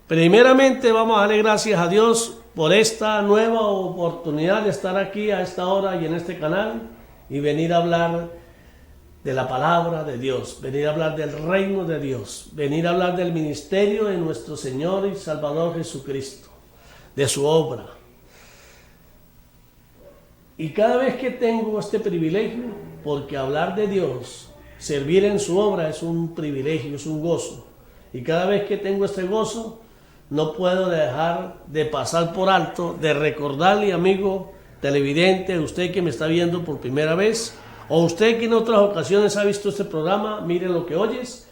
Primeramente vamos a darle gracias a Dios por esta nueva oportunidad de estar aquí a esta hora y en este canal y venir a hablar de la palabra de Dios, venir a hablar del reino de Dios, venir a hablar del ministerio de nuestro Señor y Salvador Jesucristo, de su obra. Y cada vez que tengo este privilegio, porque hablar de Dios, servir en su obra es un privilegio, es un gozo. Y cada vez que tengo este gozo, no puedo dejar de pasar por alto, de recordarle, amigo televidente, usted que me está viendo por primera vez, o usted que en otras ocasiones ha visto este programa, mire lo que oyes,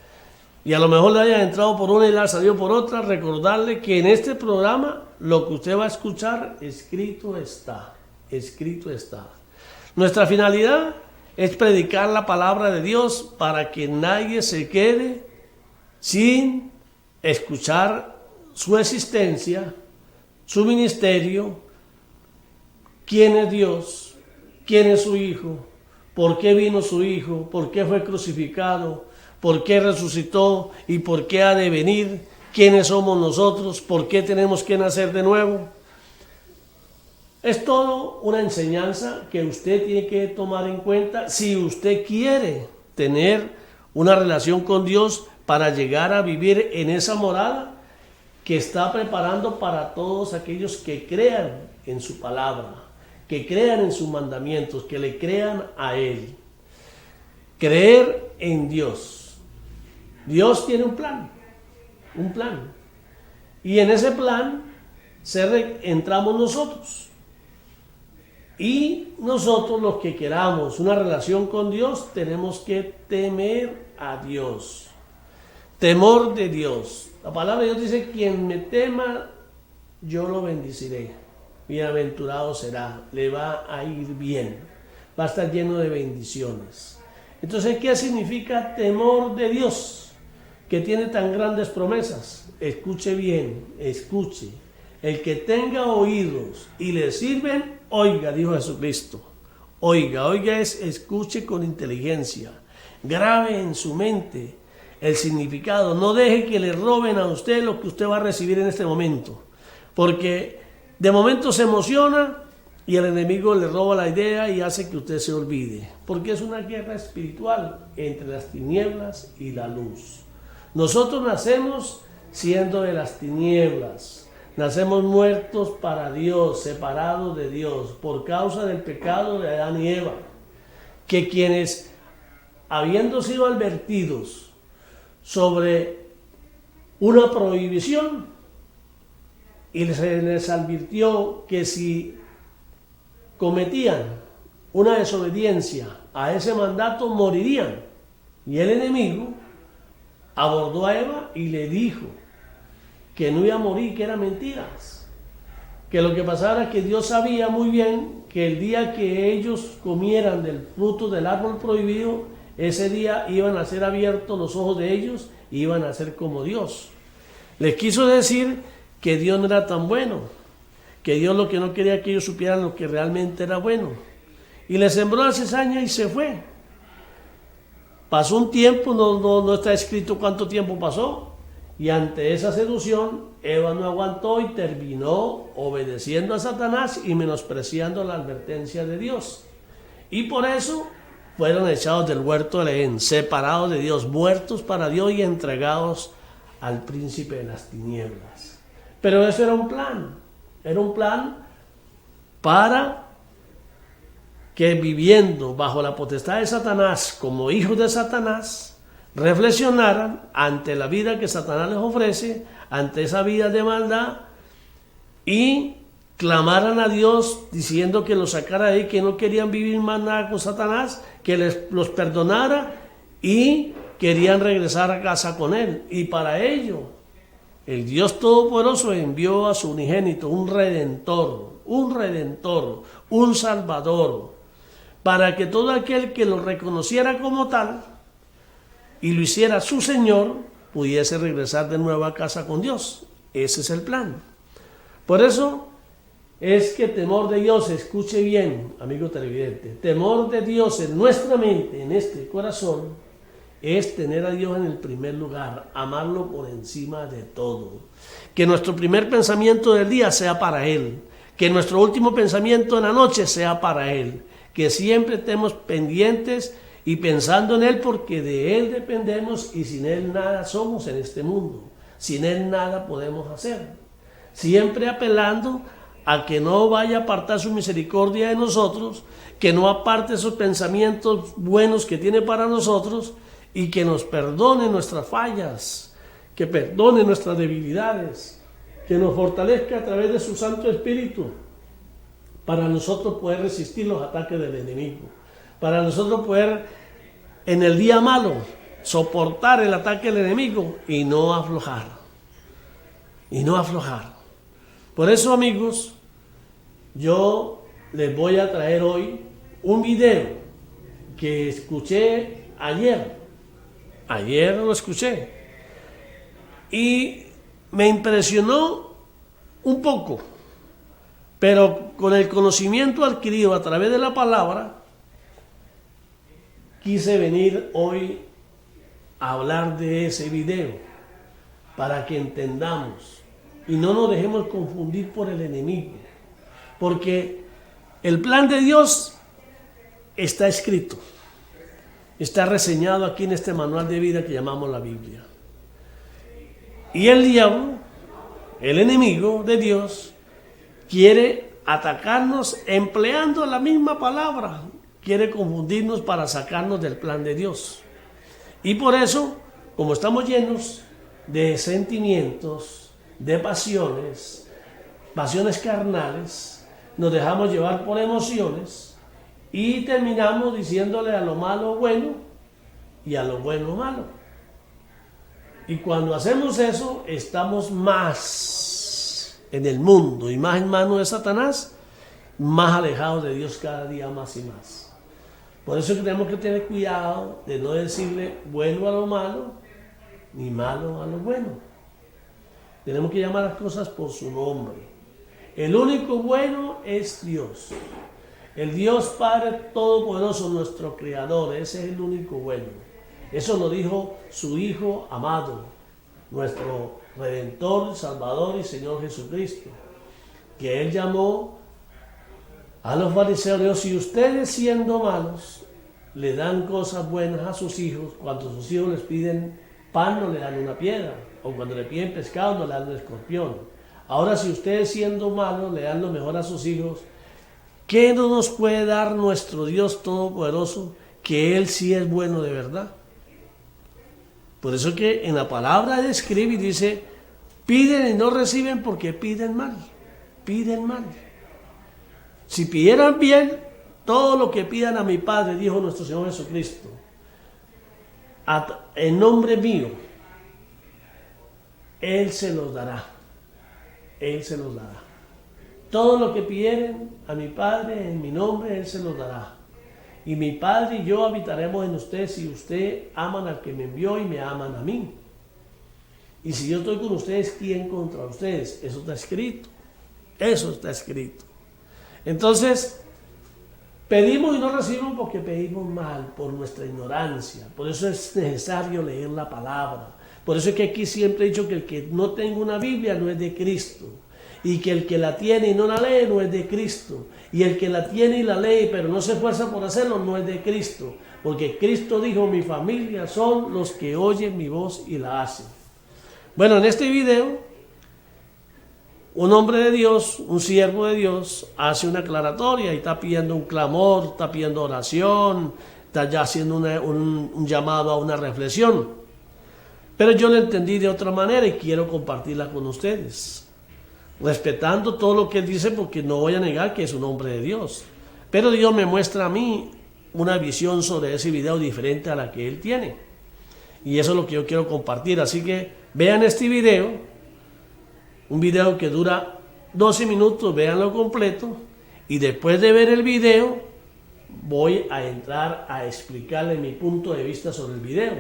y a lo mejor le haya entrado por una y le ha salido por otra, recordarle que en este programa lo que usted va a escuchar, escrito está, escrito está. Nuestra finalidad es predicar la palabra de Dios para que nadie se quede sin escuchar su existencia, su ministerio, quién es Dios, quién es su Hijo, por qué vino su Hijo, por qué fue crucificado, por qué resucitó y por qué ha de venir, quiénes somos nosotros, por qué tenemos que nacer de nuevo. Es todo una enseñanza que usted tiene que tomar en cuenta si usted quiere tener una relación con Dios para llegar a vivir en esa morada que está preparando para todos aquellos que crean en su palabra, que crean en sus mandamientos, que le crean a Él. Creer en Dios. Dios tiene un plan. Y en ese plan entramos nosotros. Y nosotros los que queramos una relación con Dios, tenemos que temer a Dios. Temor de Dios. La palabra de Dios dice, quien me tema, yo lo bendeciré. Bienaventurado será, le va a ir bien, va a estar lleno de bendiciones. Entonces, ¿qué significa temor de Dios? Que tiene tan grandes promesas. Escuche bien, escuche. El que tenga oídos y le sirven, oiga, dijo Jesucristo. Oiga, escuche con inteligencia. Grabe en su mente el significado. No deje que le roben a usted lo que usted va a recibir en este momento, porque de momento se emociona y el enemigo le roba la idea y hace que usted se olvide, porque es una guerra espiritual entre las tinieblas y la luz. Nosotros nacemos siendo de las tinieblas, nacemos muertos para Dios, separados de Dios por causa del pecado de Adán y Eva, que quienes, habiendo sido advertidos sobre una prohibición, y se les advirtió que si cometían una desobediencia a ese mandato morirían, y el enemigo abordó a Eva y le dijo que no iba a morir, que eran mentiras, que lo que pasara es que Dios sabía muy bien que el día que ellos comieran del fruto del árbol prohibido, ese día iban a ser abiertos los ojos de ellos y iban a ser como Dios. Les quiso decir que Dios no era tan bueno, que Dios lo que no quería que ellos supieran lo que realmente era bueno. Y les sembró la cizaña y se fue. Pasó un tiempo, no está escrito cuánto tiempo pasó, y ante esa seducción, Eva no aguantó y terminó obedeciendo a Satanás y menospreciando la advertencia de Dios. Y por eso fueron echados del huerto del Edén, separados de Dios, muertos para Dios y entregados al príncipe de las tinieblas. Pero eso era un plan para que viviendo bajo la potestad de Satanás, como hijos de Satanás, reflexionaran ante la vida que Satanás les ofrece, ante esa vida de maldad, y clamaran a Dios diciendo que los sacara de ahí, que no querían vivir más nada con Satanás, que los perdonara y querían regresar a casa con él. Y para ello, el Dios Todopoderoso envió a su unigénito, un redentor, un salvador, para que todo aquel que lo reconociera como tal y lo hiciera su Señor, pudiese regresar de nuevo a casa con Dios. Ese es el plan. Por eso es que temor de Dios, escuche bien, amigo televidente, temor de Dios en nuestra mente, en este corazón, es tener a Dios en el primer lugar, amarlo por encima de todo. Que nuestro primer pensamiento del día sea para Él, que nuestro último pensamiento en la noche sea para Él, que siempre estemos pendientes y pensando en Él, porque de Él dependemos y sin Él nada somos en este mundo, sin Él nada podemos hacer. Siempre apelando a que no vaya a apartar su misericordia de nosotros, que no aparte esos pensamientos buenos que tiene para nosotros y que nos perdone nuestras fallas, que perdone nuestras debilidades, que nos fortalezca a través de su Santo Espíritu para nosotros poder resistir los ataques del enemigo, para nosotros poder en el día malo soportar el ataque del enemigo y no aflojar, Por eso, amigos, yo les voy a traer hoy un video que escuché ayer lo escuché y me impresionó un poco, pero con el conocimiento adquirido a través de la palabra, quise venir hoy a hablar de ese video para que entendamos y no nos dejemos confundir por el enemigo, porque el plan de Dios está escrito, está reseñado aquí en este manual de vida que llamamos la Biblia. Y el diablo, el enemigo de Dios, quiere atacarnos empleando la misma palabra, quiere confundirnos para sacarnos del plan de Dios. Y por eso, como estamos llenos de sentimientos, de pasiones carnales, nos dejamos llevar por emociones y terminamos diciéndole a lo malo bueno y a lo bueno malo. Y cuando hacemos eso, estamos más en el mundo y más en manos de Satanás, más alejados de Dios cada día más y más. Por eso tenemos que tener cuidado de no decirle bueno a lo malo, ni malo a lo bueno. Tenemos que llamar las cosas por su nombre. El único bueno es Dios. El Dios Padre Todopoderoso, nuestro Creador, ese es el único bueno. Eso lo dijo su Hijo amado, nuestro Redentor, Salvador y Señor Jesucristo, que Él llamó a los fariseos, dijo: si ustedes siendo malos le dan cosas buenas a sus hijos, cuando sus hijos les piden pan no le dan una piedra, o cuando le piden pescado no le dan un escorpión. Ahora, si ustedes siendo malos le dan lo mejor a sus hijos, ¿qué no nos puede dar nuestro Dios Todopoderoso, que Él sí es bueno de verdad? Por eso que en la palabra describe y dice: piden y no reciben porque piden mal. Si pidieran bien, todo lo que pidan a mi Padre, dijo nuestro Señor Jesucristo, en nombre mío, Él se los dará. Todo lo que pidieren a mi Padre en mi nombre, Él se los dará. Y mi Padre y yo habitaremos en ustedes si ustedes aman al que me envió y me aman a mí. Y si yo estoy con ustedes, ¿quién contra ustedes? Eso está escrito. Entonces, pedimos y no recibimos porque pedimos mal, por nuestra ignorancia. Por eso es necesario leer la palabra. Por eso es que aquí siempre he dicho que el que no tenga una Biblia no es de Cristo. Y que el que la tiene y no la lee no es de Cristo. Y el que la tiene y la lee pero no se esfuerza por hacerlo no es de Cristo. Porque Cristo dijo: mi familia son los que oyen mi voz y la hacen. Bueno, en este video, un hombre de Dios, un siervo de Dios, hace una aclaratoria y está pidiendo un clamor, está pidiendo oración, está ya haciendo un llamado a una reflexión. Pero yo lo entendí de otra manera y quiero compartirla con ustedes, respetando todo lo que él dice, porque no voy a negar que es un hombre de Dios. Pero Dios me muestra a mí una visión sobre ese video diferente a la que él tiene. Y eso es lo que yo quiero compartir. Así que vean este video, un video que dura 12 minutos, véanlo completo. Y después de ver el video, voy a entrar a explicarle mi punto de vista sobre el video,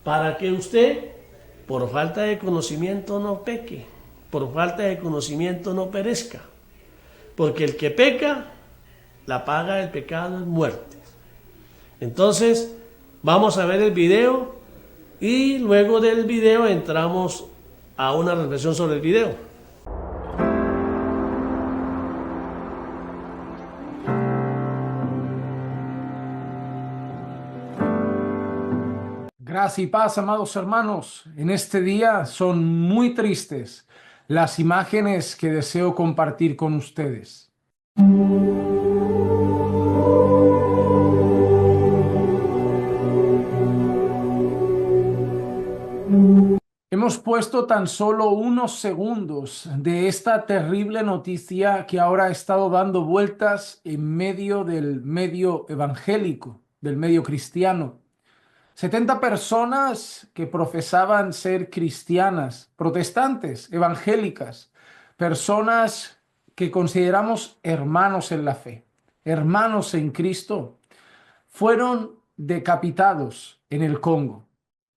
para que usted, por falta de conocimiento, no peque. Por falta de conocimiento no perezca, porque el que peca, la paga del pecado es muerte. Entonces, Vamos a ver el video y luego del video entramos a una reflexión sobre el video. Gracia y paz, amados hermanos. En este día son muy tristes las imágenes que deseo compartir con ustedes. Hemos puesto tan solo unos segundos de esta terrible noticia que ahora ha estado dando vueltas en medio del medio evangélico, del medio cristiano. 70 personas que profesaban ser cristianas, protestantes, evangélicas, personas que consideramos hermanos en la fe, hermanos en Cristo, fueron decapitados en el Congo.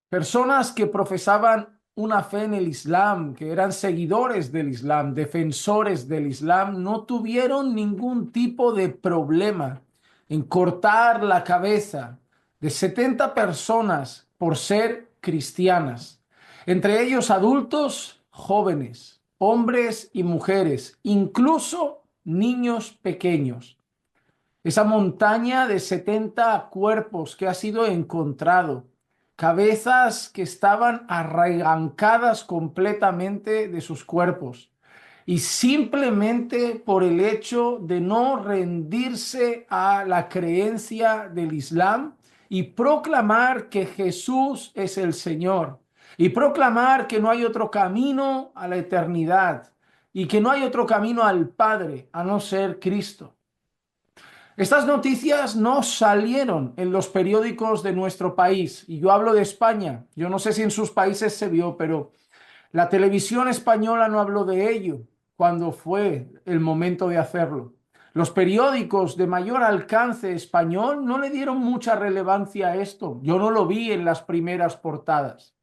Personas que profesaban una fe en el Islam, que eran seguidores del Islam, defensores del Islam, no tuvieron ningún tipo de problema en cortar la cabeza de 70 personas por ser cristianas, entre ellos adultos, jóvenes, hombres y mujeres, incluso niños pequeños. Esa montaña de 70 cuerpos que ha sido encontrado, cabezas que estaban arrancadas completamente de sus cuerpos, y simplemente por el hecho de no rendirse a la creencia del Islam y proclamar que Jesús es el Señor, y proclamar que no hay otro camino a la eternidad y que no hay otro camino al Padre a no ser Cristo. Estas noticias no salieron en los periódicos de nuestro país, y yo hablo de España. Yo no sé si en sus países se vio, pero la televisión española no habló de ello cuando fue el momento de hacerlo. Los periódicos de mayor alcance español no le dieron mucha relevancia a esto. Yo no lo vi en las primeras portadas.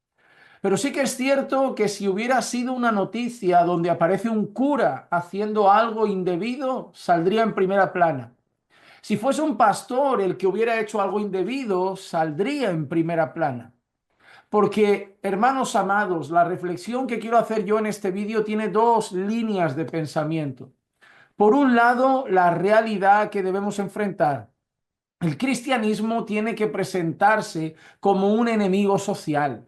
Pero sí que es cierto que si hubiera sido una noticia donde aparece un cura haciendo algo indebido, saldría en primera plana. Si fuese un pastor el que hubiera hecho algo indebido, saldría en primera plana. Porque, hermanos amados, la reflexión que quiero hacer yo en este vídeo tiene dos líneas de pensamiento. Por un lado, la realidad que debemos enfrentar. El cristianismo tiene que presentarse como un enemigo social.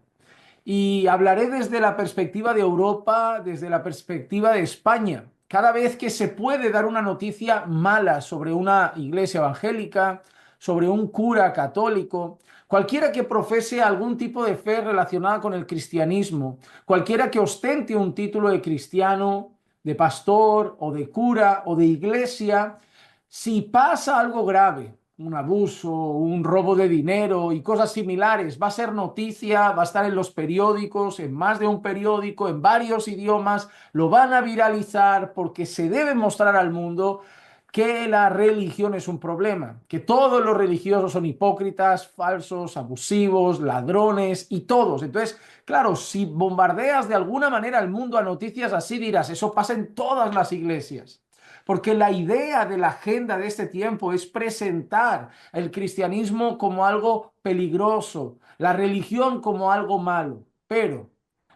Y hablaré desde la perspectiva de Europa, desde la perspectiva de España. Cada vez que se puede dar una noticia mala sobre una iglesia evangélica, sobre un cura católico, cualquiera que profese algún tipo de fe relacionada con el cristianismo, cualquiera que ostente un título de cristiano, de pastor o de cura o de iglesia, si pasa algo grave, un abuso, un robo de dinero y cosas similares, va a ser noticia, va a estar en los periódicos, en más de un periódico, en varios idiomas, lo van a viralizar porque se debe mostrar al mundo que la religión es un problema, que todos los religiosos son hipócritas, falsos, abusivos, ladrones y todos. Entonces, claro, si bombardeas de alguna manera el mundo a noticias así, dirás, eso pasa en todas las iglesias. Porque la idea de la agenda de este tiempo es presentar el cristianismo como algo peligroso, la religión como algo malo. Pero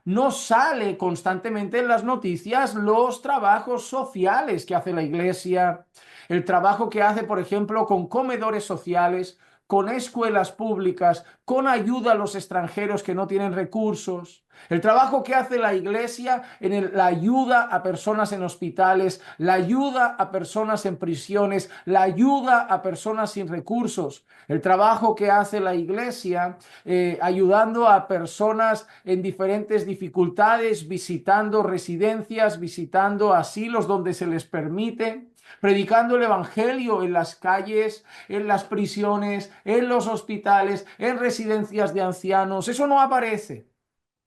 no sale constantemente en las noticias los trabajos sociales que hace la iglesia, el trabajo que hace, por ejemplo, con comedores sociales, con escuelas públicas, con ayuda a los extranjeros que no tienen recursos, el trabajo que hace la iglesia en la ayuda a personas en hospitales, la ayuda a personas en prisiones, la ayuda a personas sin recursos, el trabajo que hace la iglesia ayudando a personas en diferentes dificultades, visitando residencias, visitando asilos donde se les permite, predicando el evangelio en las calles, en las prisiones, en los hospitales, en residencias de ancianos. Eso no aparece.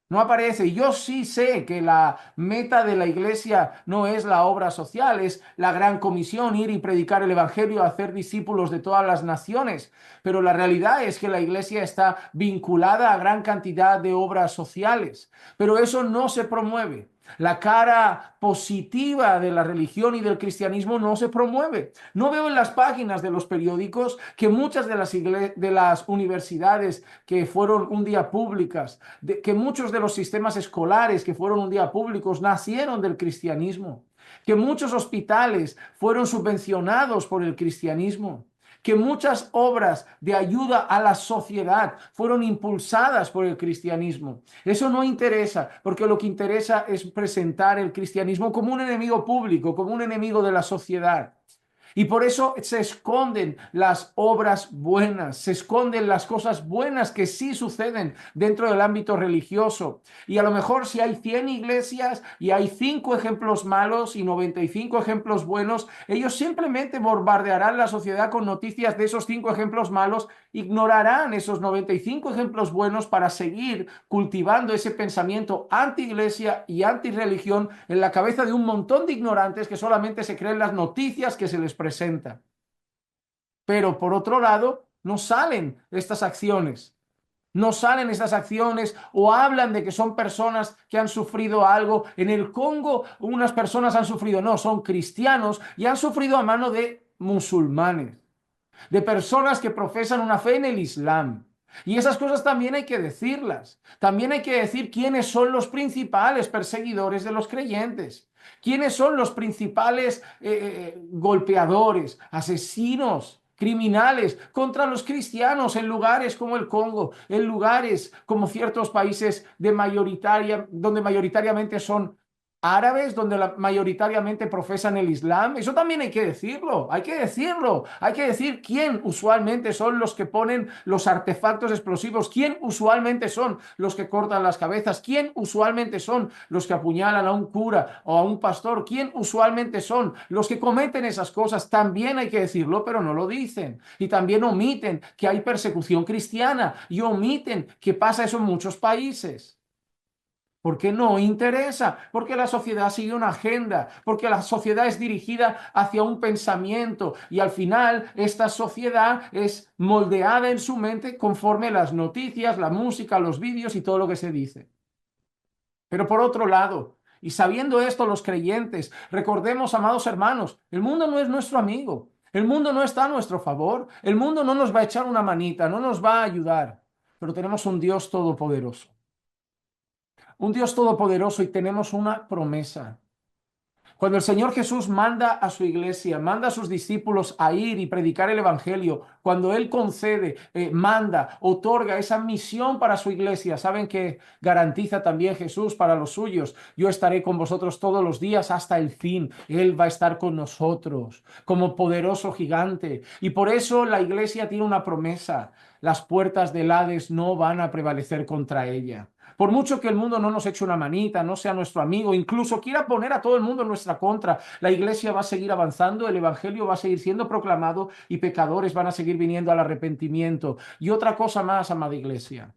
No aparece. Y yo sí sé que la meta de la iglesia no es la obra social, es la gran comisión, ir y predicar el evangelio, hacer discípulos de todas las naciones. Pero la realidad es que la iglesia está vinculada a gran cantidad de obras sociales. Pero eso no se promueve. La cara positiva de la religión y del cristianismo no se promueve. No veo en las páginas de los periódicos que muchas de las universidades que fueron un día públicas, que muchos de los sistemas escolares que fueron un día públicos nacieron del cristianismo, que muchos hospitales fueron subvencionados por el cristianismo, que muchas obras de ayuda a la sociedad fueron impulsadas por el cristianismo. Eso no interesa, porque lo que interesa es presentar el cristianismo como un enemigo público, como un enemigo de la sociedad. Y por eso se esconden las obras buenas, se esconden las cosas buenas que sí suceden dentro del ámbito religioso. Y a lo mejor si hay 100 iglesias y hay 5 ejemplos malos y 95 ejemplos buenos, ellos simplemente bombardearán la sociedad con noticias de esos 5 ejemplos malos, ignorarán esos 95 ejemplos buenos para seguir cultivando ese pensamiento anti-iglesia y anti-religión en la cabeza de un montón de ignorantes que solamente se creen las noticias que se les presenta. Pero por otro lado, no salen estas acciones. No salen estas acciones o hablan de que son personas que han sufrido algo. En el Congo unas personas han sufrido, no, son cristianos y han sufrido a mano de musulmanes, de personas que profesan una fe en el Islam. Y esas cosas también hay que decirlas. También hay que decir quiénes son los principales perseguidores de los creyentes. ¿Quiénes son los principales golpeadores, asesinos, criminales contra los cristianos en lugares como el Congo, en lugares como ciertos países donde mayoritariamente son árabes, donde mayoritariamente profesan el Islam? Eso también hay que decirlo, hay que decirlo, hay que decir quién usualmente son los que ponen los artefactos explosivos, quién usualmente son los que cortan las cabezas, quién usualmente son los que apuñalan a un cura o a un pastor, quién usualmente son los que cometen esas cosas. También hay que decirlo, pero no lo dicen. Y también omiten que hay persecución cristiana y omiten que pasa eso en muchos países. Porque no interesa, porque la sociedad sigue una agenda, porque la sociedad es dirigida hacia un pensamiento y al final esta sociedad es moldeada en su mente conforme las noticias, la música, los vídeos y todo lo que se dice. Pero por otro lado, y sabiendo esto los creyentes, recordemos, amados hermanos, el mundo no es nuestro amigo, el mundo no está a nuestro favor, el mundo no nos va a echar una manita, no nos va a ayudar, pero tenemos un Dios todopoderoso. Un Dios todopoderoso y tenemos una promesa. Cuando el Señor Jesús manda a su iglesia, manda a sus discípulos a ir y predicar el Evangelio, cuando Él concede, manda, otorga esa misión para su iglesia, ¿saben qué garantiza también Jesús para los suyos? Yo estaré con vosotros todos los días hasta el fin. Él va a estar con nosotros como poderoso gigante. Y por eso la iglesia tiene una promesa. Las puertas del Hades no van a prevalecer contra ella. Por mucho que el mundo no nos eche una manita, no sea nuestro amigo, incluso quiera poner a todo el mundo en nuestra contra, la iglesia va a seguir avanzando, el evangelio va a seguir siendo proclamado y pecadores van a seguir viniendo al arrepentimiento. Y otra cosa más, amada iglesia.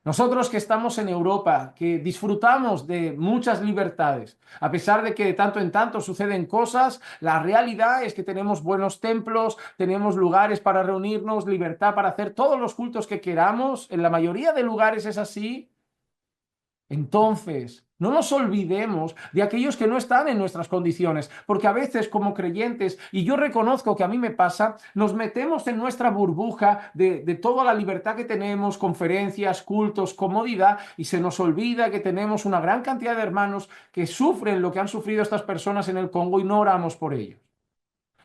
Nosotros que estamos en Europa, que disfrutamos de muchas libertades, a pesar de que de tanto en tanto suceden cosas, la realidad es que tenemos buenos templos, tenemos lugares para reunirnos, libertad para hacer todos los cultos que queramos, en la mayoría de lugares es así. Entonces, no nos olvidemos de aquellos que no están en nuestras condiciones, porque a veces como creyentes, y yo reconozco que a mí me pasa, nos metemos en nuestra burbuja de toda la libertad que tenemos, conferencias, cultos, comodidad, y se nos olvida que tenemos una gran cantidad de hermanos que sufren lo que han sufrido estas personas en el Congo y no oramos por ellos.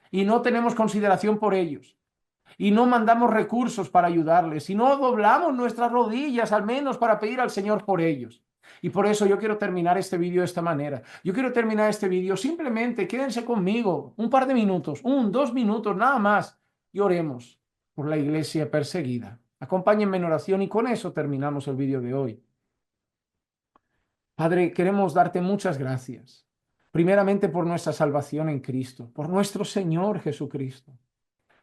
Y no tenemos consideración por ellos. Y no mandamos recursos para ayudarles. Y no doblamos nuestras rodillas al menos para pedir al Señor por ellos. Y por eso yo quiero terminar este vídeo de esta manera. Yo quiero terminar este vídeo simplemente, quédense conmigo un par de minutos, 2 minutos, nada más, y oremos por la iglesia perseguida. Acompáñenme en oración y con eso terminamos el vídeo de hoy. Padre, queremos darte muchas gracias. Primeramente por nuestra salvación en Cristo, por nuestro Señor Jesucristo,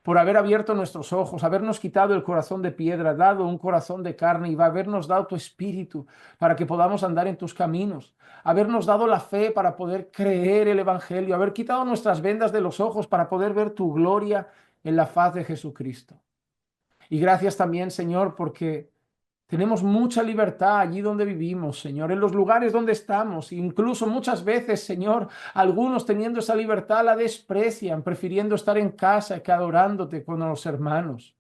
por haber abierto nuestros ojos, habernos quitado el corazón de piedra, dado un corazón de carne y habernos dado tu espíritu para que podamos andar en tus caminos, habernos dado la fe para poder creer el evangelio, haber quitado nuestras vendas de los ojos para poder ver tu gloria en la faz de Jesucristo. Y gracias también, Señor, porque Tenemos mucha libertad allí donde vivimos, Señor, en los lugares donde estamos. Incluso muchas veces, Señor, algunos teniendo esa libertad la desprecian, prefiriendo estar en casa que adorándote con los hermanos.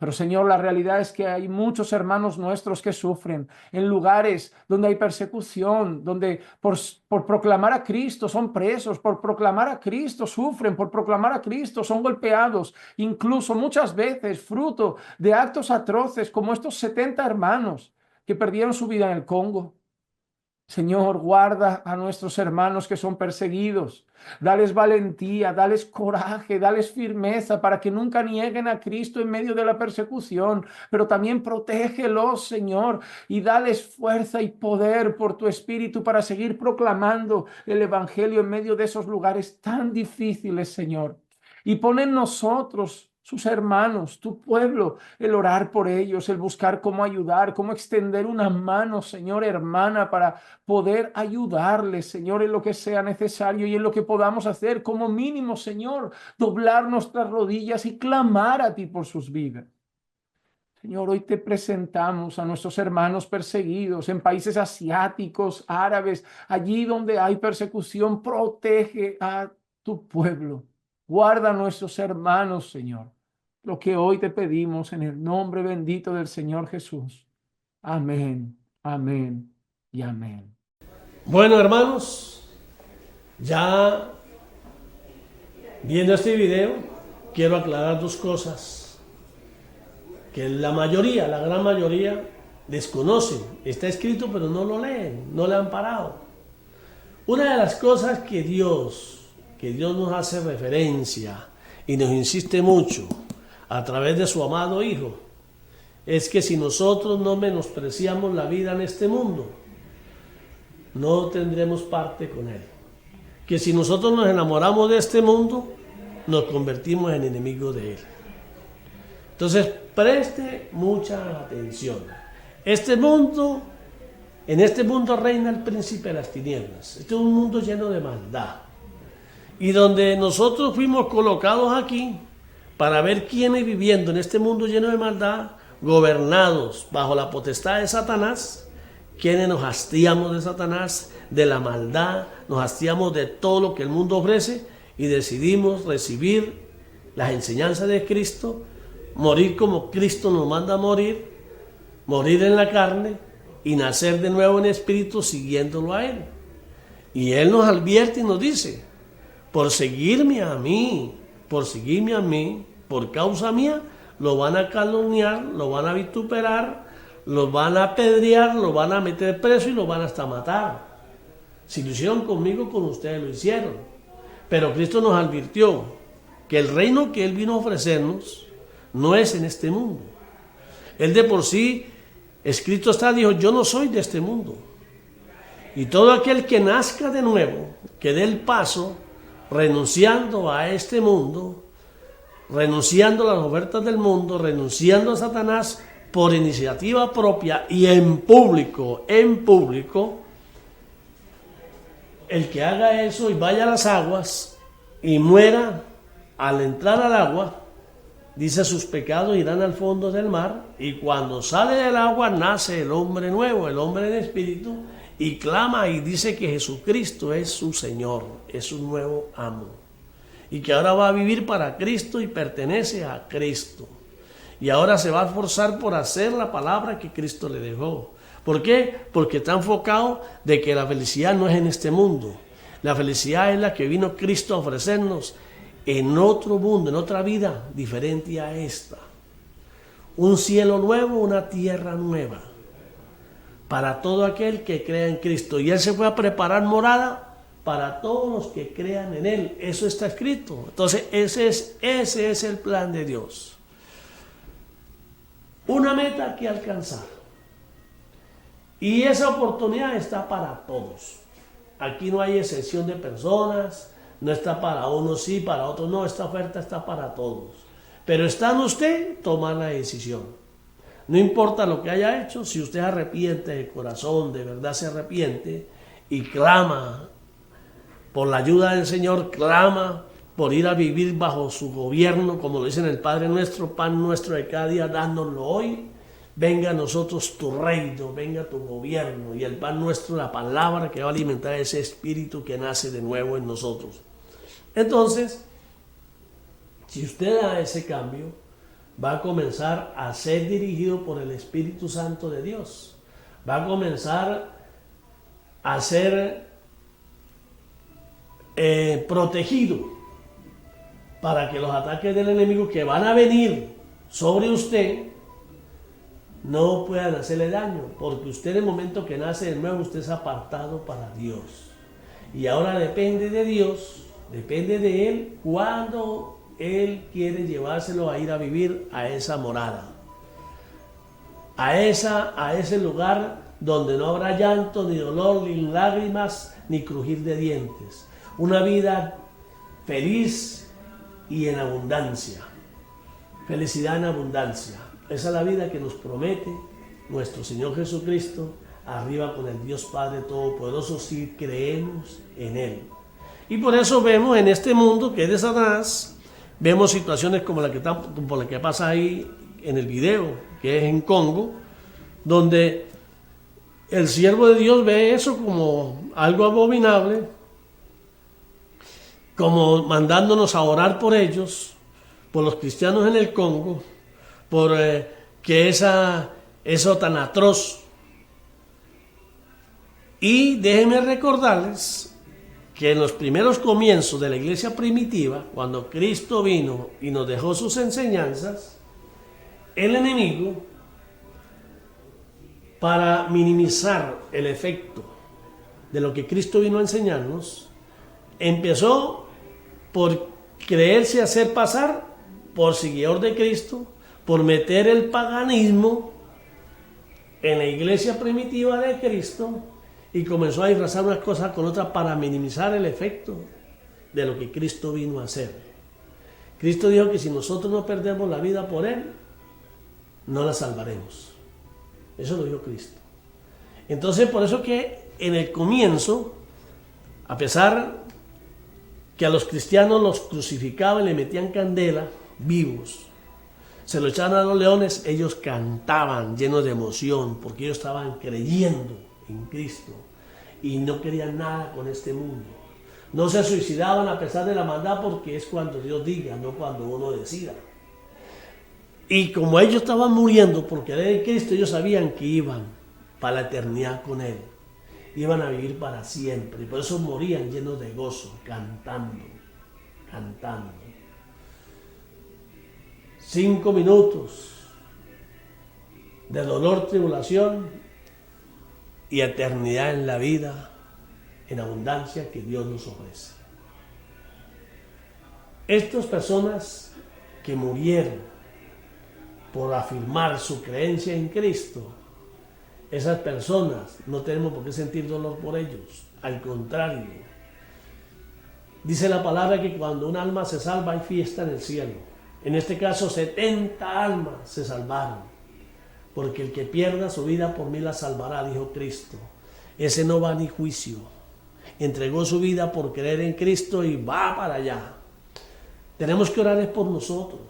Pero Señor, la realidad es que hay muchos hermanos nuestros que sufren en lugares donde hay persecución, donde por proclamar a Cristo son presos, por proclamar a Cristo sufren, por proclamar a Cristo son golpeados, incluso muchas veces fruto de actos atroces como estos 70 hermanos que perdieron su vida en el Congo. Señor, guarda a nuestros hermanos que son perseguidos. Dales valentía, dales coraje, dales firmeza para que nunca nieguen a Cristo en medio de la persecución. Pero también protégelos, Señor, y dales fuerza y poder por tu Espíritu para seguir proclamando el Evangelio en medio de esos lugares tan difíciles, Señor. Y pon en nosotros, sus hermanos, tu pueblo, el orar por ellos, el buscar cómo ayudar, cómo extender una mano, Señor, hermana, para poder ayudarles, Señor, en lo que sea necesario y en lo que podamos hacer como mínimo, Señor, doblar nuestras rodillas y clamar a ti por sus vidas. Señor, hoy te presentamos a nuestros hermanos perseguidos en países asiáticos, árabes, allí donde hay persecución, protege a tu pueblo. Guarda a nuestros hermanos, Señor. Lo que hoy te pedimos en el nombre bendito del Señor Jesús. Amén, amén y amén. Bueno, hermanos, ya viendo este video, quiero aclarar dos cosas que la gran mayoría desconocen. Está escrito, pero no lo leen, no le han parado. Una de las cosas que Dios nos hace referencia y nos insiste mucho a través de su amado Hijo, es que si nosotros no menospreciamos la vida en este mundo, no tendremos parte con Él. Que si nosotros nos enamoramos de este mundo, nos convertimos en enemigos de Él. Entonces, preste mucha atención. En este mundo reina el príncipe de las tinieblas. Este es un mundo lleno de maldad. Y donde nosotros fuimos colocados aquí para ver quiénes viviendo en este mundo lleno de maldad, gobernados bajo la potestad de Satanás, quienes nos hastiamos de Satanás, de la maldad, nos hastiamos de todo lo que el mundo ofrece y decidimos recibir las enseñanzas de Cristo, morir como Cristo nos manda a morir en la carne y nacer de nuevo en espíritu siguiéndolo a Él. Y Él nos advierte y nos dice, por seguirme a mí, por causa mía, lo van a calumniar, lo van a vituperar, lo van a apedrear, lo van a meter preso y lo van hasta matar. Si lo hicieron conmigo, con ustedes lo hicieron. Pero Cristo nos advirtió que el reino que Él vino a ofrecernos no es en este mundo. Él de por sí, escrito está, dijo, yo no soy de este mundo. Y todo aquel que nazca de nuevo, que dé el paso, renunciando a este mundo, renunciando a las ofertas del mundo, renunciando a Satanás por iniciativa propia y en público, el que haga eso y vaya a las aguas y muera al entrar al agua, dice sus pecados irán al fondo del mar y cuando sale del agua nace el hombre nuevo, el hombre en espíritu y clama y dice que Jesucristo es su Señor, es su nuevo amo y que ahora va a vivir para Cristo y pertenece a Cristo y ahora se va a esforzar por hacer la palabra que Cristo le dejó. ¿Por qué? Porque está enfocado de que la felicidad no es en este mundo, la felicidad es la que vino Cristo a ofrecernos en otro mundo, en otra vida diferente a esta. Un cielo nuevo, una tierra nueva, para todo aquel que crea en Cristo. Y Él se fue a preparar morada para todos los que crean en Él. Eso está escrito. Entonces, ese es el plan de Dios. Una meta que alcanzar. Y esa oportunidad está para todos. Aquí no hay excepción de personas. No está para unos sí, para otros no. Esta oferta está para todos. Pero está en usted tomar la decisión. No importa lo que haya hecho, si usted arrepiente de corazón, de verdad se arrepiente y clama por la ayuda del Señor, clama por ir a vivir bajo su gobierno, como lo dice en el Padre Nuestro, pan nuestro de cada día, dándolo hoy. venga a nosotros tu reino, venga tu gobierno, y el pan nuestro, la palabra que va a alimentar ese espíritu que nace de nuevo en nosotros. Entonces, si usted da ese cambio, va a comenzar a ser dirigido por el Espíritu Santo de Dios. Va a comenzar a ser protegido para que los ataques del enemigo que van a venir sobre usted no puedan hacerle daño, porque usted en el momento que nace de nuevo, usted es apartado para Dios. Y ahora depende de Dios, depende de Él, cuando Él quiere llevárselo a ir a vivir a esa morada, a ese lugar donde no habrá llanto, ni dolor, ni lágrimas, ni crujir de dientes. Una vida feliz y en abundancia. Felicidad en abundancia. Esa es la vida que nos promete nuestro Señor Jesucristo, arriba con el Dios Padre Todopoderoso, si creemos en Él. Y por eso vemos en este mundo que es de Satanás, vemos situaciones como la que pasa ahí en el video, que es en Congo, donde el siervo de Dios ve eso como algo abominable, como mandándonos a orar por ellos, por los cristianos en el Congo, por que eso tan atroz. Y déjenme recordarles que en los primeros comienzos de la iglesia primitiva, cuando Cristo vino y nos dejó sus enseñanzas, el enemigo, para minimizar el efecto de lo que Cristo vino a enseñarnos, empezó por creerse hacer pasar por seguidor de Cristo, por meter el paganismo en la iglesia primitiva de Cristo, y comenzó a disfrazar unas cosas con otras para minimizar el efecto de lo que Cristo vino a hacer. Cristo dijo que si nosotros no perdemos la vida por Él, no la salvaremos. Eso lo dijo Cristo. Entonces, por eso que en el comienzo, a pesar que a los cristianos los crucificaban y le metían candela vivos, se lo echaban a los leones, ellos cantaban llenos de emoción, porque ellos estaban creyendo en Cristo y no querían nada con este mundo. No se suicidaban a pesar de la maldad, porque es cuando Dios diga, no cuando uno decida. Y como ellos estaban muriendo por querer en Cristo, ellos sabían que iban para la eternidad con Él, iban a vivir para siempre, y por eso morían llenos de gozo, cantando. 5 minutos de dolor, tribulación y eternidad en la vida en abundancia que Dios nos ofrece. Estas personas que murieron por afirmar su creencia en Cristo, esas personas no tenemos por qué sentir dolor por ellos, al contrario. Dice la palabra que cuando un alma se salva hay fiesta en el cielo. En este caso 70 almas se salvaron, porque el que pierda su vida por mí la salvará, dijo Cristo. Ese no va ni juicio, entregó su vida por creer en Cristo y va para allá. Tenemos que orar por nosotros,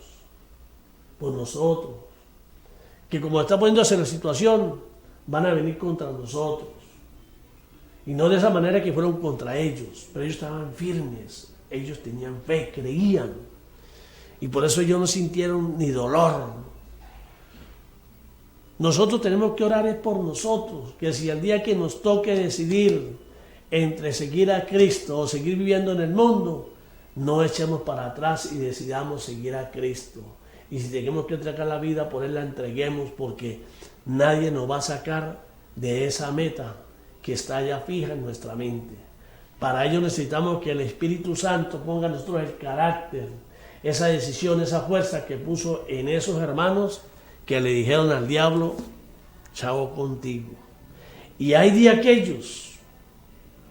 que como está poniéndose la situación, van a venir contra nosotros. Y no de esa manera que fueron contra ellos, pero ellos estaban firmes, ellos tenían fe, creían. Y por eso ellos no sintieron ni dolor. Nosotros tenemos que orar por nosotros, que si el día que nos toque decidir entre seguir a Cristo o seguir viviendo en el mundo, no echemos para atrás y decidamos seguir a Cristo. Y si tenemos que entregar la vida por Él, la entreguemos, porque nadie nos va a sacar de esa meta que está ya fija en nuestra mente. Para ello necesitamos que el Espíritu Santo ponga en nosotros el carácter, esa decisión, esa fuerza que puso en esos hermanos que le dijeron al diablo, chao contigo. Y hay de aquellos,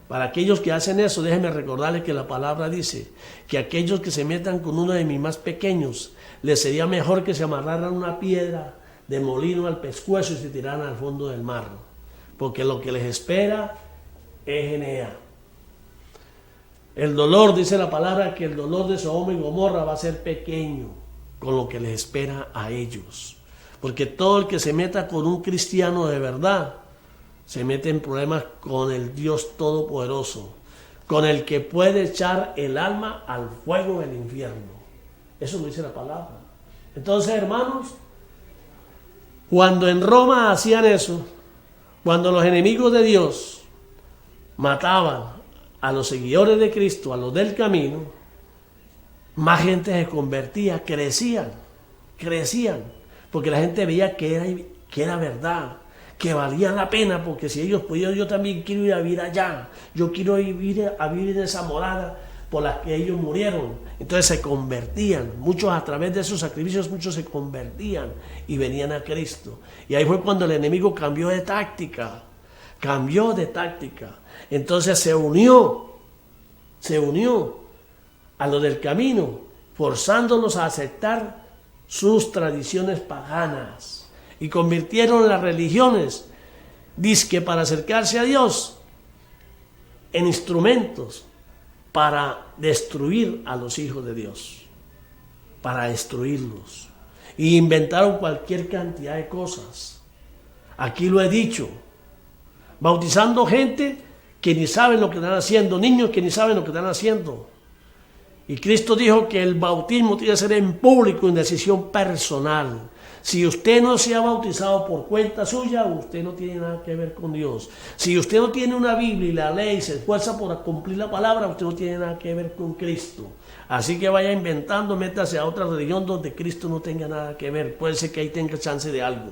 para aquellos que hacen eso, déjenme recordarles que la palabra dice que aquellos que se metan con uno de mis más pequeños, les sería mejor que se amarraran una piedra de molino al pescuezo y se tiraran al fondo del mar, porque lo que les espera es Enea. El dolor, dice la palabra, que el dolor de Sodoma y Gomorra va a ser pequeño con lo que les espera a ellos, Porque todo el que se meta con un cristiano de verdad, se mete en problemas con el Dios Todopoderoso, con el que puede echar el alma al fuego del infierno. Eso lo dice la palabra. Entonces, hermanos, cuando en Roma hacían eso, cuando los enemigos de Dios mataban a los seguidores de Cristo, a los del camino, más gente se convertía, crecían, porque la gente veía que era verdad, que valía la pena, porque si ellos podían, yo también quiero ir a vivir allá, yo quiero ir a vivir en esa morada por la que ellos murieron. Entonces se convertían, muchos a través de esos sacrificios, muchos se convertían y venían a Cristo. Y ahí fue cuando el enemigo cambió de táctica. Entonces se unió a los del camino, forzándolos a aceptar sus tradiciones paganas, y convirtieron las religiones, dizque para acercarse a Dios, en instrumentos para destruir a los hijos de Dios, para destruirlos, y inventaron cualquier cantidad de cosas. Aquí lo he dicho, bautizando gente que ni saben lo que están haciendo, niños que ni saben lo que están haciendo. Y Cristo dijo que el bautismo tiene que ser en público, en decisión personal. Si usted no se ha bautizado por cuenta suya, usted no tiene nada que ver con Dios. Si usted no tiene una Biblia y la lee y se esfuerza por cumplir la palabra, usted no tiene nada que ver con Cristo. Así que vaya inventando, métase a otra religión donde Cristo no tenga nada que ver. Puede ser que ahí tenga chance de algo.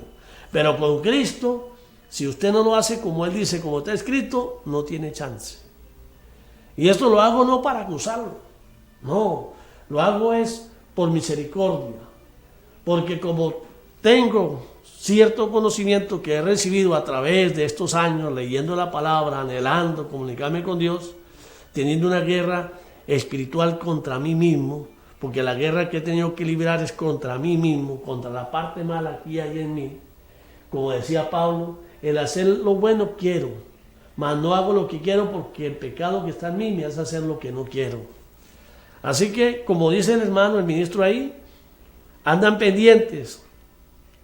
Pero con Cristo, si usted no lo hace como Él dice, como está escrito, no tiene chance. Y esto lo hago no para acusarlo. No, lo hago es por misericordia. Porque como tengo cierto conocimiento que he recibido a través de estos años, leyendo la palabra, anhelando comunicarme con Dios, teniendo una guerra espiritual contra mí mismo, porque la guerra que he tenido que librar es contra mí mismo, contra la parte mala que hay en mí. Como decía Pablo, el hacer lo bueno quiero, mas no hago lo que quiero porque el pecado que está en mí me hace hacer lo que no quiero. Así que, como dice el hermano, el ministro ahí, andan pendientes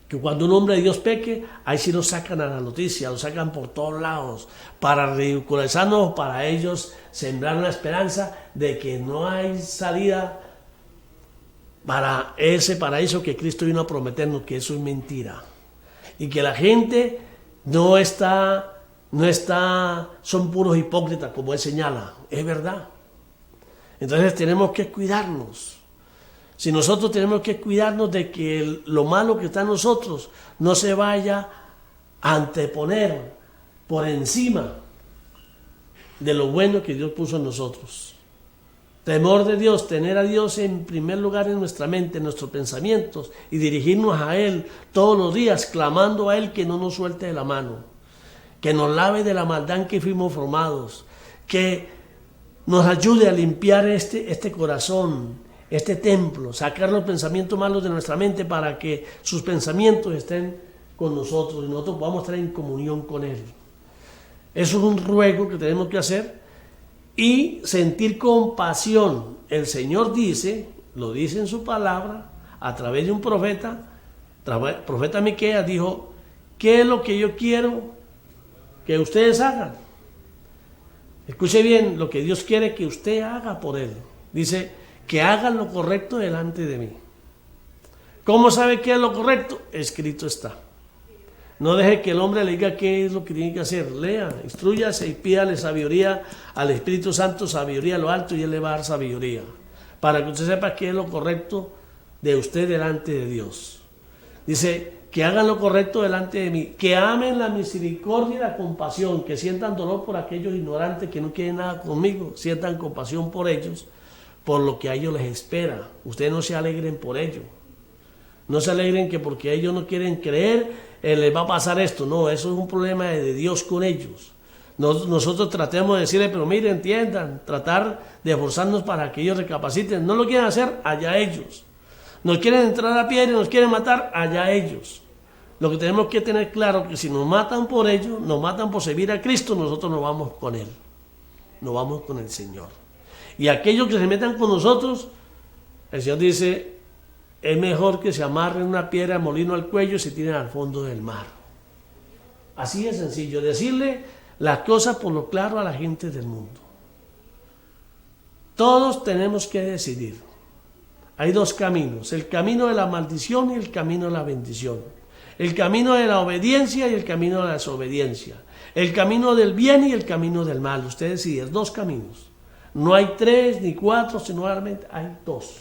que cuando un hombre de Dios peque, ahí sí lo sacan a la noticia, lo sacan por todos lados, para ridiculizarnos, para ellos sembrar una esperanza de que no hay salida para ese paraíso que Cristo vino a prometernos, que eso es mentira. Y que la gente son puros hipócritas, como él señala, es verdad. Entonces tenemos que cuidarnos. Si nosotros tenemos que cuidarnos de que lo malo que está en nosotros no se vaya a anteponer por encima de lo bueno que Dios puso en nosotros. Temor de Dios, tener a Dios en primer lugar en nuestra mente, en nuestros pensamientos, y dirigirnos a Él todos los días, clamando a Él que no nos suelte de la mano, que nos lave de la maldad en que fuimos formados, que nos ayude a limpiar este corazón, este templo, sacar los pensamientos malos de nuestra mente para que sus pensamientos estén con nosotros y nosotros podamos estar en comunión con Él. Eso es un ruego que tenemos que hacer y sentir compasión. El Señor dice, lo dice en su palabra, a través de un profeta, profeta Miqueas dijo, ¿qué es lo que yo quiero que ustedes hagan? Escuche bien lo que Dios quiere que usted haga por Él. Dice, que hagan lo correcto delante de mí. ¿Cómo sabe qué es lo correcto? Escrito está. No deje que el hombre le diga qué es lo que tiene que hacer. Lea, instrúyase y pídale sabiduría al Espíritu Santo, sabiduría a lo alto, y Él le va a dar sabiduría. Para que usted sepa qué es lo correcto de usted delante de Dios. Dice, que hagan lo correcto delante de mí, que amen la misericordia y la compasión, que sientan dolor por aquellos ignorantes que no quieren nada conmigo, sientan compasión por ellos, por lo que a ellos les espera. Ustedes no se alegren por ello. No se alegren que porque ellos no quieren creer, les va a pasar esto. No, eso es un problema de Dios con ellos. Nosotros tratemos de decirles, pero miren, entiendan, tratar de esforzarnos para que ellos recapaciten. No lo quieren hacer, allá ellos. Nos quieren entrar a piedra y nos quieren matar, allá ellos. Lo que tenemos que tener claro es que si nos matan por ellos, nos matan por servir a Cristo, nosotros nos vamos con Él. Nos vamos con el Señor. Y aquellos que se metan con nosotros, el Señor dice, es mejor que se amarre una piedra de molino al cuello y se tiren al fondo del mar. Así de sencillo, decirle las cosas por lo claro a la gente del mundo. Todos tenemos que decidir. Hay dos caminos, el camino de la maldición y el camino de la bendición. El camino de la obediencia y el camino de la desobediencia. El camino del bien y el camino del mal. Usted decide, dos caminos. No hay 3 ni 4, sino realmente hay dos.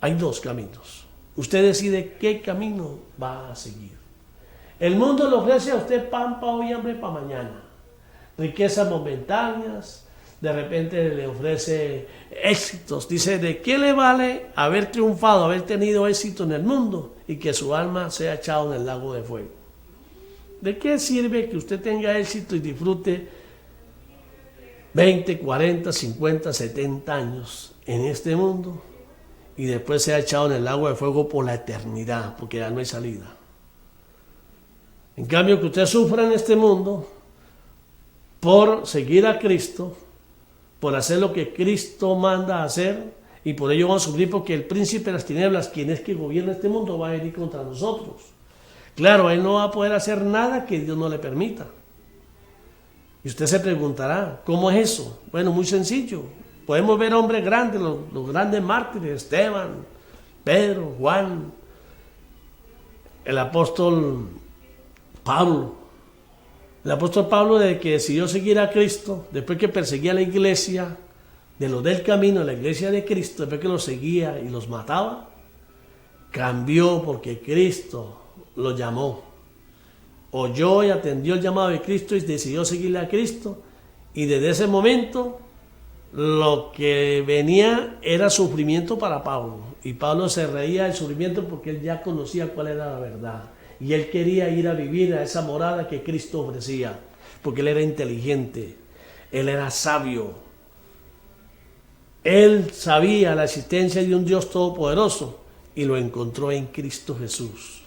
Hay dos caminos. Usted decide qué camino va a seguir. El mundo le ofrece a usted pan para hoy y hambre para mañana. Riquezas momentáneas. De repente le ofrece éxitos. Dice, ¿de qué le vale haber triunfado, haber tenido éxito en el mundo y que su alma sea echada en el lago de fuego? ¿De qué sirve que usted tenga éxito y disfrute 20, 40, 50, 70 años en este mundo y después sea echado en el lago de fuego por la eternidad, porque ya no hay salida? En cambio, que usted sufra en este mundo por seguir a Cristo, por hacer lo que Cristo manda hacer, y por ello vamos a sufrir porque el príncipe de las tinieblas, quien es que gobierna este mundo, va a venir contra nosotros. Claro, él no va a poder hacer nada que Dios no le permita. Y usted se preguntará, ¿cómo es eso? Bueno, muy sencillo. Podemos ver hombres grandes, los grandes mártires, Esteban, Pedro, Juan, el apóstol Pablo. El apóstol Pablo, desde que decidió seguir a Cristo, después que perseguía a la iglesia, de los del camino, la iglesia de Cristo, después que los seguía y los mataba, cambió porque Cristo lo llamó. Oyó y atendió el llamado de Cristo y decidió seguirle a Cristo. Y desde ese momento, lo que venía era sufrimiento para Pablo. Y Pablo se reía del sufrimiento porque él ya conocía cuál era la verdad. Y él quería ir a vivir a esa morada que Cristo ofrecía, porque él era inteligente, él era sabio. Él sabía la existencia de un Dios todopoderoso y lo encontró en Cristo Jesús,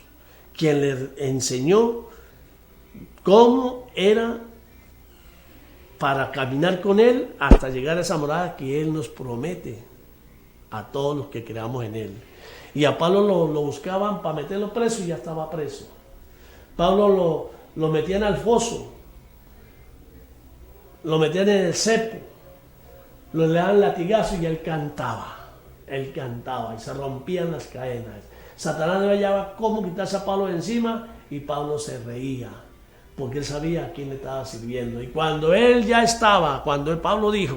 quien le enseñó cómo era para caminar con él hasta llegar a esa morada que él nos promete a todos los que creamos en él. Y a Pablo lo buscaban para meterlo preso y ya estaba preso. Pablo lo metían al foso, lo metían en el cepo, le daban latigazos y él cantaba y se rompían las cadenas. Satanás no hallaba cómo quitarse a Pablo de encima y Pablo se reía porque él sabía a quién le estaba sirviendo. Y cuando Pablo dijo,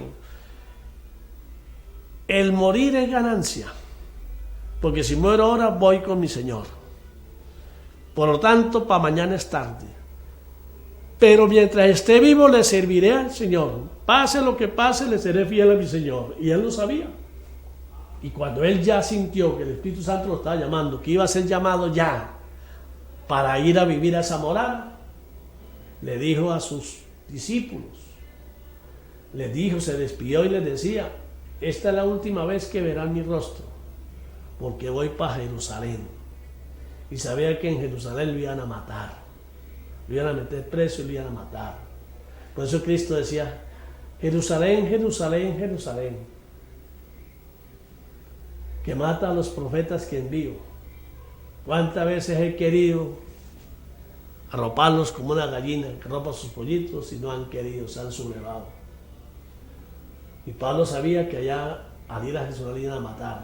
el morir es ganancia, porque si muero ahora voy con mi Señor. Por lo tanto, para mañana es tarde. Pero mientras esté vivo le serviré al Señor. Pase lo que pase, le seré fiel a mi Señor. Y él lo sabía. Y cuando él ya sintió que el Espíritu Santo lo estaba llamando, que iba a ser llamado ya para ir a vivir a esa morada, le dijo a sus discípulos, se despidió y les decía, esta es la última vez que verán mi rostro, porque voy para Jerusalén. Y sabía que en Jerusalén lo iban a matar, lo iban a meter preso y lo iban a matar. Por eso Cristo decía, Jerusalén, Jerusalén, Jerusalén, que mata a los profetas que envío. ¿Cuántas veces he querido arroparlos como una gallina que arropa sus pollitos y no han querido, se han sublevado? Y Pablo sabía que allá al ir a Jerusalén iban a matar,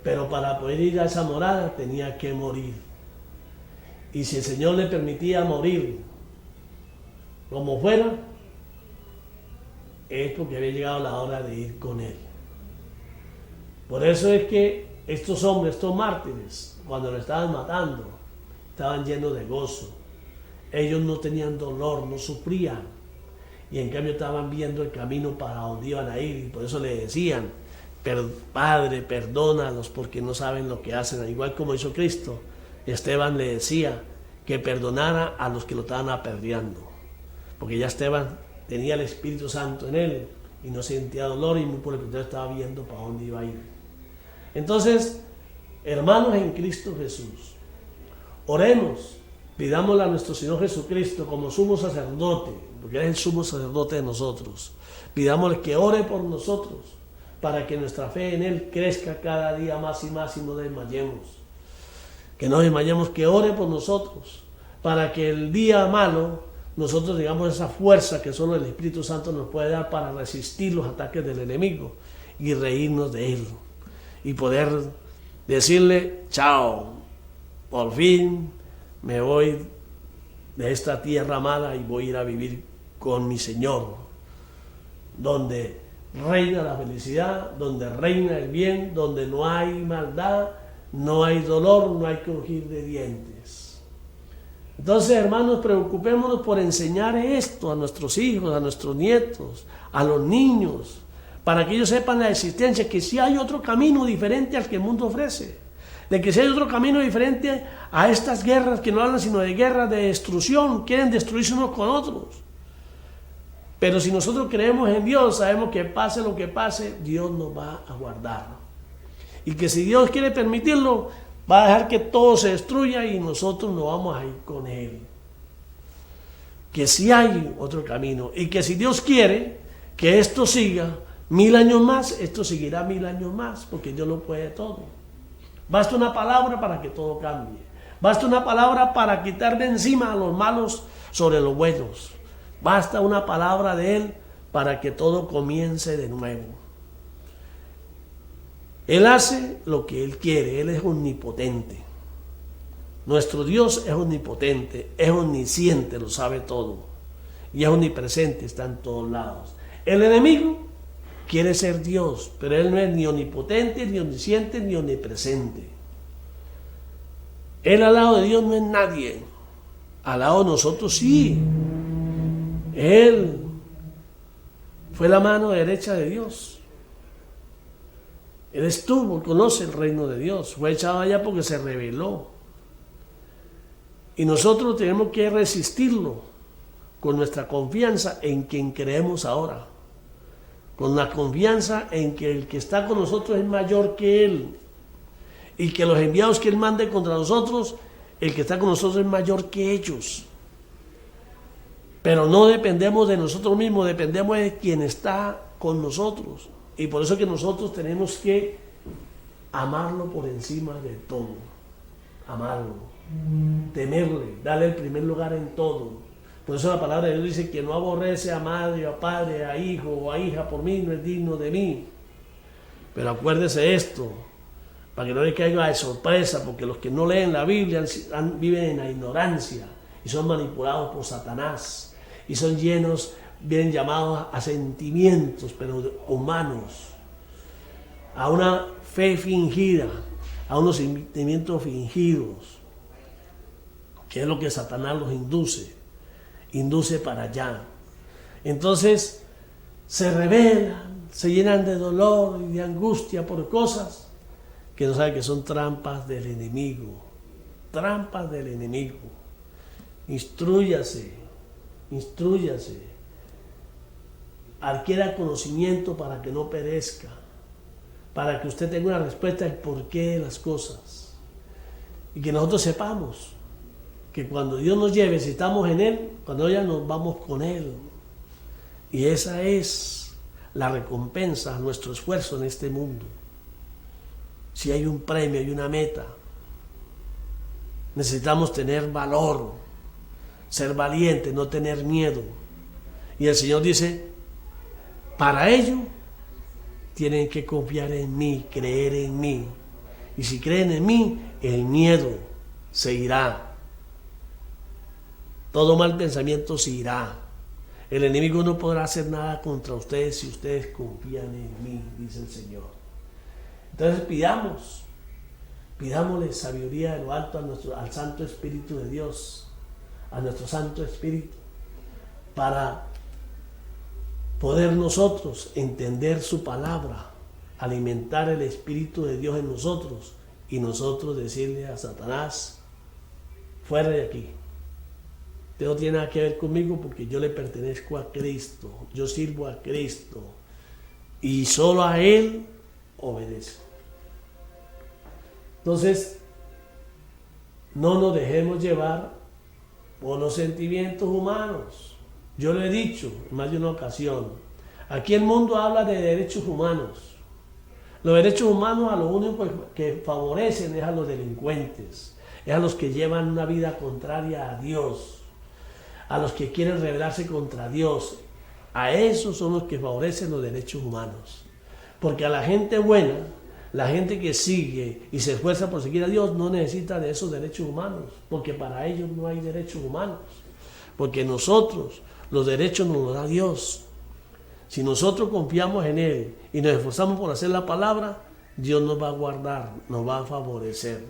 pero para poder ir a esa morada tenía que morir. Y si el Señor le permitía morir como fuera, es porque había llegado la hora de ir con Él. Por eso es que estos hombres, estos mártires, cuando lo estaban matando, estaban llenos de gozo. Ellos no tenían dolor, no sufrían. Y en cambio estaban viendo el camino para donde iban a ir. Y por eso le decían, Padre, perdónalos porque no saben lo que hacen. Igual como hizo Cristo, Esteban le decía que perdonara a los que lo estaban apedreando. Porque ya Esteban tenía el Espíritu Santo en él y no sentía dolor y muy por el contrario estaba viendo para dónde iba a ir. Entonces, hermanos en Cristo Jesús, oremos, pidámosle a nuestro Señor Jesucristo como sumo sacerdote, porque Él es el sumo sacerdote de nosotros. Pidámosle que ore por nosotros, para que nuestra fe en Él crezca cada día más y más y no desmayemos. Que no desmayemos, que ore por nosotros, para que el día malo nosotros tengamos esa fuerza que solo el Espíritu Santo nos puede dar para resistir los ataques del enemigo y reírnos de Él. Y poder decirle, chao, por fin me voy de esta tierra mala y voy a ir a vivir con mi Señor, donde reina la felicidad, donde reina el bien, donde no hay maldad, no hay dolor, no hay crujir de dientes. Entonces, hermanos, preocupémonos por enseñar esto a nuestros hijos, a nuestros nietos, a los niños, para que ellos sepan la existencia, que sí hay otro camino diferente al que el mundo ofrece, de que sí hay otro camino diferente a estas guerras que no hablan sino de guerras de destrucción, quieren destruirse unos con otros. Pero si nosotros creemos en Dios, sabemos que pase lo que pase, Dios nos va a guardar. Y que si Dios quiere permitirlo, va a dejar que todo se destruya y nosotros nos vamos a ir con Él. Que si hay otro camino y que si Dios quiere que esto siga 1000 años más, esto seguirá 1000 años más, porque Dios lo puede todo. Basta una palabra para que todo cambie. Basta una palabra para quitar de encima a los malos sobre los buenos. Basta una palabra de Él para que todo comience de nuevo. Él hace lo que Él quiere, Él es omnipotente. Nuestro Dios es omnipotente, es omnisciente, lo sabe todo. Y es omnipresente, está en todos lados. El enemigo quiere ser Dios, pero Él no es ni omnipotente, ni omnisciente, ni omnipresente. Él al lado de Dios no es nadie. Al lado de nosotros sí. Él fue la mano derecha de Dios. Él estuvo, conoce el reino de Dios. Fue echado allá porque se rebeló. Y nosotros tenemos que resistirlo con nuestra confianza en quien creemos ahora. Con la confianza en que el que está con nosotros es mayor que Él. Y que los enviados que Él mande contra nosotros, el que está con nosotros es mayor que ellos. Pero no dependemos de nosotros mismos, dependemos de quien está con nosotros. Y por eso que nosotros tenemos que amarlo por encima de todo. Amarlo, temerle, darle el primer lugar en todo. Por eso la palabra de Dios dice que no aborrece a madre, a padre, a hijo o a hija por mí, no es digno de mí. Pero acuérdese esto, para que no le caiga de sorpresa, porque los que no leen la Biblia viven en la ignorancia y son manipulados por Satanás. Y son llenos, bien llamados a sentimientos, pero humanos, a una fe fingida, a unos sentimientos fingidos, que es lo que Satanás los induce para allá. Entonces se rebelan, se llenan de dolor y de angustia por cosas que no saben que son trampas del enemigo, trampas del enemigo. Instrúyase, adquiera conocimiento para que no perezca, para que usted tenga una respuesta del porqué de las cosas y que nosotros sepamos que cuando Dios nos lleve, si estamos en Él, cuando ya nos vamos con Él, y esa es la recompensa a nuestro esfuerzo en este mundo. Si hay un premio, hay una meta, necesitamos tener valor, ser valientes, no tener miedo. Y el Señor dice, para ello tienen que confiar en mí, creer en mí. Y si creen en mí, el miedo se irá. Todo mal pensamiento se irá. El enemigo no podrá hacer nada contra ustedes si ustedes confían en mí, dice el Señor. Entonces pidámosle sabiduría de lo alto al Santo Espíritu de Dios, a nuestro Santo Espíritu, para poder nosotros entender su palabra, alimentar el Espíritu de Dios en nosotros y nosotros decirle a Satanás, fuera de aquí. Usted no tiene nada que ver conmigo porque yo le pertenezco a Cristo, yo sirvo a Cristo y solo a Él obedezco. Entonces, no nos dejemos llevar por los sentimientos humanos. Yo lo he dicho en más de una ocasión, aquí el mundo habla de derechos humanos, Los derechos humanos a lo único que favorecen es a los delincuentes, es a los que llevan una vida contraria a Dios, a los que quieren rebelarse contra Dios. A esos son los que favorecen los derechos humanos. Porque a la gente buena, la gente que sigue y se esfuerza por seguir a Dios, no necesita de esos derechos humanos, porque para ellos no hay derechos humanos. Porque nosotros, los derechos nos los da Dios. Si nosotros confiamos en Él y nos esforzamos por hacer la palabra, Dios nos va a guardar, nos va a favorecer.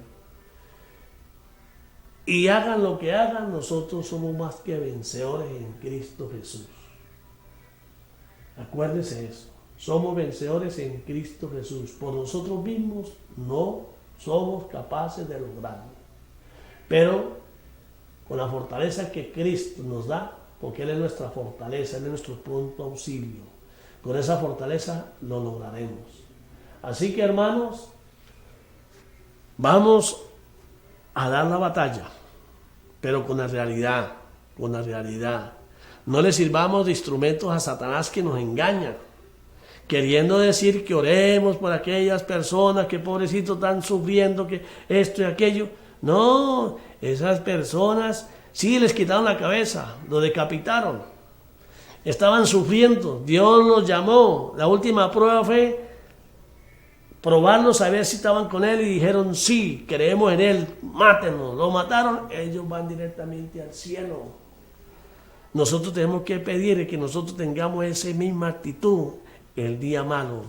Y hagan lo que hagan, nosotros somos más que vencedores en Cristo Jesús. Acuérdense eso. Somos vencedores en Cristo Jesús. Por nosotros mismos no somos capaces de lograrlo. Pero con la fortaleza que Cristo nos da, porque Él es nuestra fortaleza, Él es nuestro pronto auxilio. Con esa fortaleza lo lograremos. Así que, hermanos, vamos a dar la batalla, pero con la realidad, con la realidad. No le sirvamos de instrumentos a Satanás que nos engaña, queriendo decir que oremos por aquellas personas que pobrecitos están sufriendo, que esto y aquello. No, esas personas sí les quitaron la cabeza, lo decapitaron. Estaban sufriendo, Dios los llamó. La última prueba fue probarlos a ver si estaban con Él y dijeron sí, creemos en Él, mátenos. Lo mataron, ellos van directamente al cielo. Nosotros tenemos que pedir que nosotros tengamos esa misma actitud el día malo,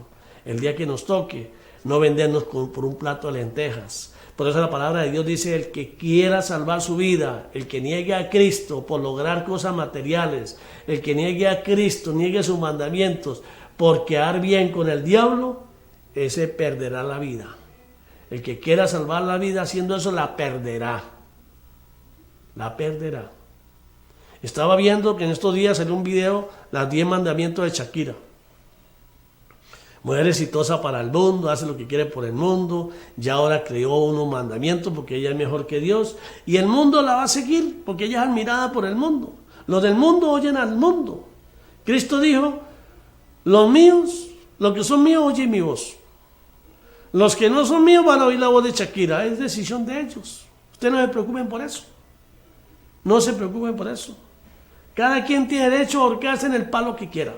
el día que nos toque, no vendernos por un plato de lentejas. Por eso la palabra de Dios dice, el que quiera salvar su vida, el que niegue a Cristo por lograr cosas materiales, el que niegue a Cristo, niegue sus mandamientos por quedar bien con el diablo, ese perderá la vida. El que quiera salvar la vida haciendo eso, la perderá. La perderá. Estaba viendo que en estos días salió un video, las 10 mandamientos de Shakira. Mujer exitosa para el mundo, hace lo que quiere por el mundo, ya ahora creó unos mandamientos porque ella es mejor que Dios y el mundo la va a seguir porque ella es admirada por el mundo. Los del mundo oyen al mundo. Cristo dijo, los míos, los que son míos oyen mi voz. Los que no son míos van a oír la voz de Shakira, es decisión de ellos. Ustedes no se preocupen por eso. No se preocupen por eso. Cada quien tiene derecho a ahorcarse en el palo que quiera.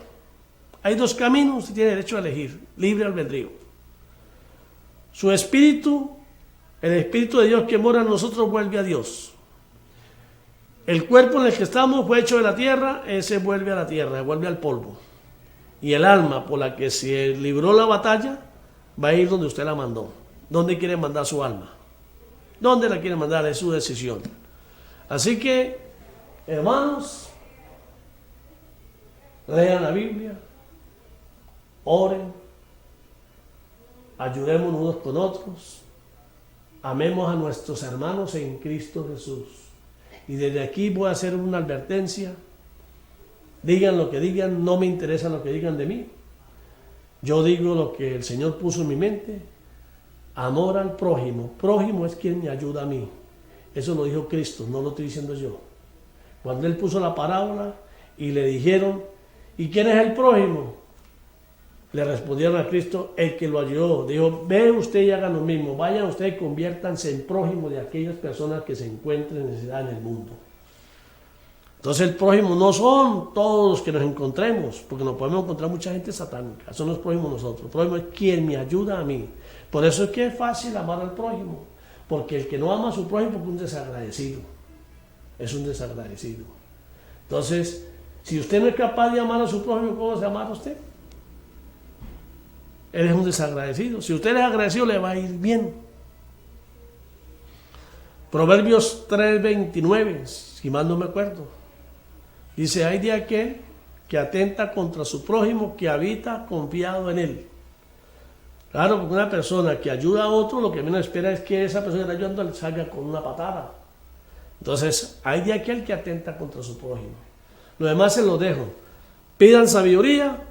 Hay 2 caminos, usted tiene derecho a elegir, libre albedrío. Su espíritu, el espíritu de Dios que mora en nosotros vuelve a Dios. El cuerpo en el que estamos fue hecho de la tierra, ese vuelve a la tierra, vuelve al polvo. Y el alma por la que se libró la batalla va a ir donde usted la mandó. ¿Dónde quiere mandar su alma? ¿Dónde la quiere mandar? Es su decisión. Así que, hermanos, lean la Biblia, oren, ayudémonos unos con otros, amemos a nuestros hermanos en Cristo Jesús. Y desde aquí voy a hacer una advertencia. Digan lo que digan, no me interesa lo que digan de mí. Yo digo lo que el Señor puso en mi mente. Amor al prójimo. Prójimo es quien me ayuda a mí. Eso lo dijo Cristo, no lo estoy diciendo yo. Cuando Él puso la parábola y le dijeron, ¿y quién es el prójimo? Le respondieron a Cristo, el que lo ayudó. Dijo, ve usted y hagan lo mismo. Vayan ustedes y conviértanse en prójimo de aquellas personas que se encuentren en necesidad en el mundo. Entonces el prójimo no son todos los que nos encontremos, porque nos podemos encontrar mucha gente satánica. Son los prójimos nosotros. El prójimo es quien me ayuda a mí. Por eso es que es fácil amar al prójimo. Porque el que no ama a su prójimo es un desagradecido. Es un desagradecido. Entonces, si usted no es capaz de amar a su prójimo, ¿cómo se ama a usted? Él es un desagradecido. Si usted es agradecido, le va a ir bien. Proverbios 3:29, si mal no me acuerdo. Dice, hay de aquel que atenta contra su prójimo, que habita confiado en él. Claro, porque una persona que ayuda a otro, lo que menos espera es que esa persona que está ayudando le salga con una patada. Entonces, hay de aquel que atenta contra su prójimo. Lo demás se lo dejo. Pidan sabiduría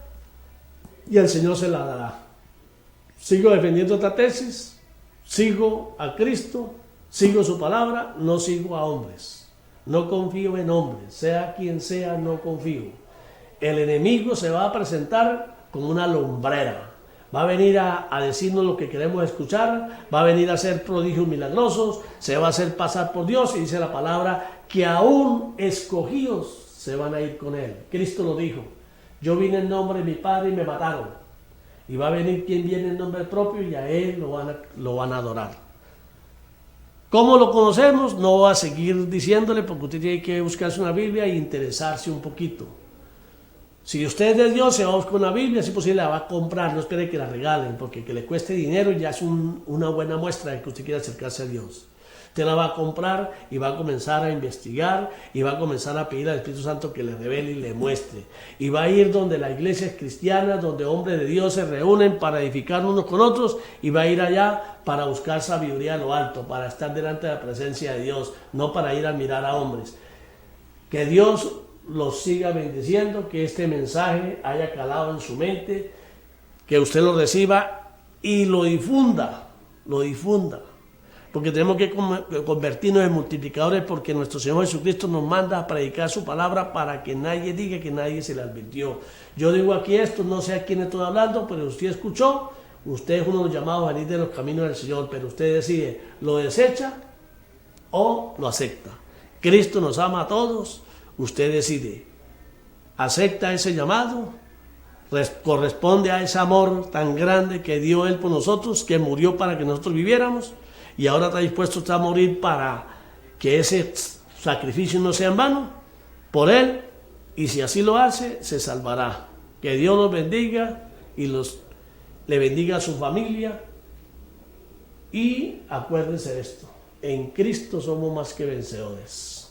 y el Señor se la dará. Sigo defendiendo esta tesis, sigo a Cristo, sigo su palabra, no sigo a hombres. No confío en hombres, sea quien sea, no confío. El enemigo se va a presentar como una lumbrera. Va a venir a decirnos lo que queremos escuchar, va a venir a hacer prodigios milagrosos, se va a hacer pasar por Dios y dice la palabra que aún escogidos se van a ir con Él. Cristo lo dijo, yo vine en nombre de mi Padre y me mataron. Y va a venir quien viene en nombre propio y a Él lo van a adorar. ¿Cómo lo conocemos? No voy a seguir diciéndole porque usted tiene que buscarse una Biblia e interesarse un poquito. Si usted es de Dios, se va a buscar una Biblia, si posible la va a comprar, no espere que la regalen, porque que le cueste dinero ya es una buena muestra de que usted quiere acercarse a Dios. Usted la va a comprar y va a comenzar a investigar y va a comenzar a pedir al Espíritu Santo que le revele y le muestre. Y va a ir donde las iglesias cristianas, donde hombres de Dios se reúnen para edificar unos con otros y va a ir allá para buscar sabiduría a lo alto, para estar delante de la presencia de Dios, no para ir a mirar a hombres. Que Dios los siga bendiciendo, que este mensaje haya calado en su mente, que usted lo reciba y lo difunda, porque tenemos que convertirnos en multiplicadores, porque nuestro Señor Jesucristo nos manda a predicar su palabra para que nadie diga que nadie se le advirtió. Yo digo aquí esto, no sé a quién estoy hablando, pero usted escuchó, usted es uno de los llamados a venir de los caminos del Señor, pero usted decide, ¿lo desecha o lo acepta? Cristo nos ama a todos. Usted decide, acepta ese llamado, corresponde a ese amor tan grande que dio Él por nosotros, que murió para que nosotros viviéramos y ahora está dispuesto a morir para que ese sacrificio no sea en vano por Él, y si así lo hace, se salvará. Que Dios los bendiga y le bendiga a su familia, y acuérdense de esto, en Cristo somos más que vencedores.